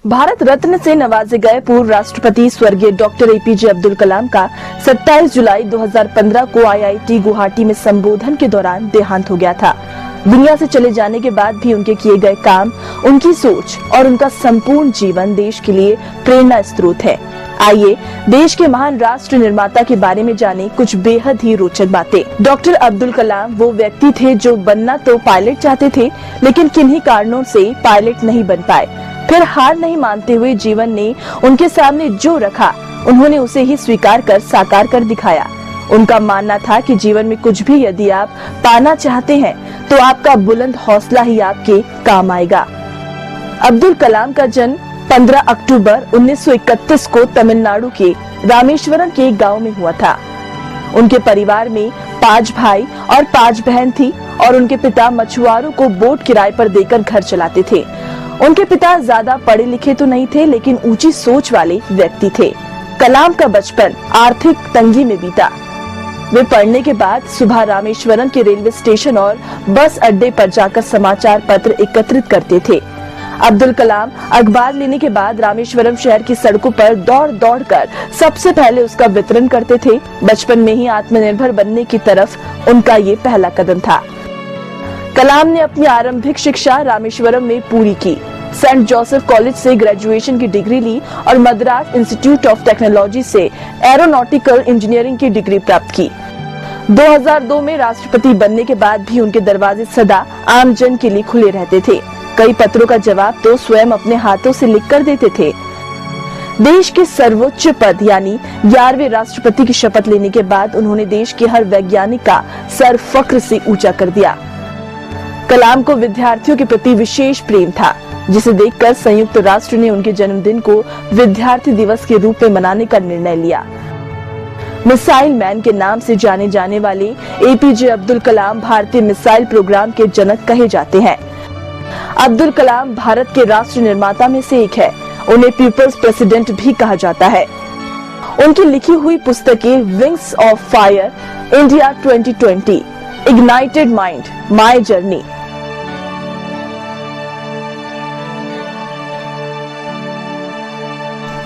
भारत रत्न से नवाजे गए पूर्व राष्ट्रपति स्वर्गीय डॉक्टर एपीजे अब्दुल कलाम का 27 जुलाई 2015 को आईआईटी गुवाहाटी में संबोधन के दौरान देहांत हो गया था। दुनिया से चले जाने के बाद भी उनके किए गए काम, उनकी सोच और उनका संपूर्ण जीवन देश के लिए प्रेरणा स्रोत है। आइए देश के महान राष्ट्र निर्माता के बारे में जाने कुछ बेहद ही रोचक बातें। डॉक्टर अब्दुल कलाम वो व्यक्ति थे जो बनना तो पायलट चाहते थे, लेकिन किन्हीं कारणों से पायलट नहीं बन पाए। फिर हार नहीं मानते हुए जीवन ने उनके सामने जो रखा, उन्होंने उसे ही स्वीकार कर साकार कर दिखाया। उनका मानना था कि जीवन में कुछ भी यदि आप पाना चाहते हैं तो आपका बुलंद हौसला ही आपके काम आएगा। अब्दुल कलाम का जन्म 15 अक्टूबर 1931 को तमिलनाडु के रामेश्वरम के एक गांव में हुआ था। उनके परिवार में 5 भाई और 5 बहन थी और उनके पिता मछुआरों को बोट किराए पर देकर घर चलाते थे। उनके पिता ज्यादा पढ़े लिखे तो नहीं थे, लेकिन ऊंची सोच वाले व्यक्ति थे। कलाम का बचपन आर्थिक तंगी में बीता। वे पढ़ने के बाद सुबह रामेश्वरम के रेलवे स्टेशन और बस अड्डे पर जाकर समाचार पत्र एकत्रित करते थे। अब्दुल कलाम अखबार लेने के बाद रामेश्वरम शहर की सड़कों पर दौड़ दौड़ कर सबसे पहले उसका वितरण करते थे। बचपन में ही आत्मनिर्भर बनने की तरफ उनका ये पहला कदम था। कलाम ने अपनी आरंभिक शिक्षा रामेश्वरम में पूरी की। सेंट जोसेफ कॉलेज से ग्रेजुएशन की डिग्री ली और मद्रास इंस्टीट्यूट ऑफ टेक्नोलॉजी से एरोनॉटिकल इंजीनियरिंग की डिग्री प्राप्त की। 2002 में राष्ट्रपति बनने के बाद भी उनके दरवाजे सदा आम जन के लिए खुले रहते थे। कई पत्रों का जवाब तो स्वयं अपने हाथों से लिखकर देते थे। देश के सर्वोच्च पद यानी 11वें राष्ट्रपति की शपथ लेने के बाद उन्होंने देश के हर वैज्ञानिक का सर फख्र से ऊंचा कर दिया। कलाम को विद्यार्थियों के प्रति विशेष प्रेम था, जिसे देखकर संयुक्त राष्ट्र ने उनके जन्मदिन को विद्यार्थी दिवस के रूप में मनाने का निर्णय लिया। मिसाइल मैन के नाम से जाने जाने वाले एपीजे अब्दुल कलाम भारतीय मिसाइल प्रोग्राम के जनक कहे जाते हैं। अब्दुल कलाम भारत के राष्ट्र निर्माता में से एक है। उन्हें पीपल्स प्रेसिडेंट भी कहा जाता है। उनकी लिखी हुई पुस्तकें wings of fire, India 2020, ignited mind, my journey,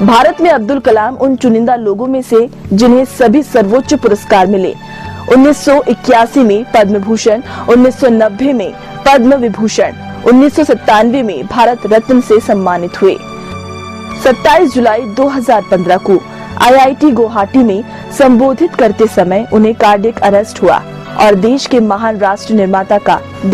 Bharat में अब्दुल कलाम उन चुनिंदा लोगों में से जिन्हें सभी सर्वोच्च पुरस्कार मिले। 1981 में पद्म भूषण, 1990 में पद्म विभूषण, 1997 में भारत रत्न से सम्मानित हुए। 27 जुलाई 2015 को आईआईटी गुवाहाटी में संबोधित करते समय उन्हें कार्डियक अरेस्ट हुआ और देश के महान राष्ट्र निर्माता का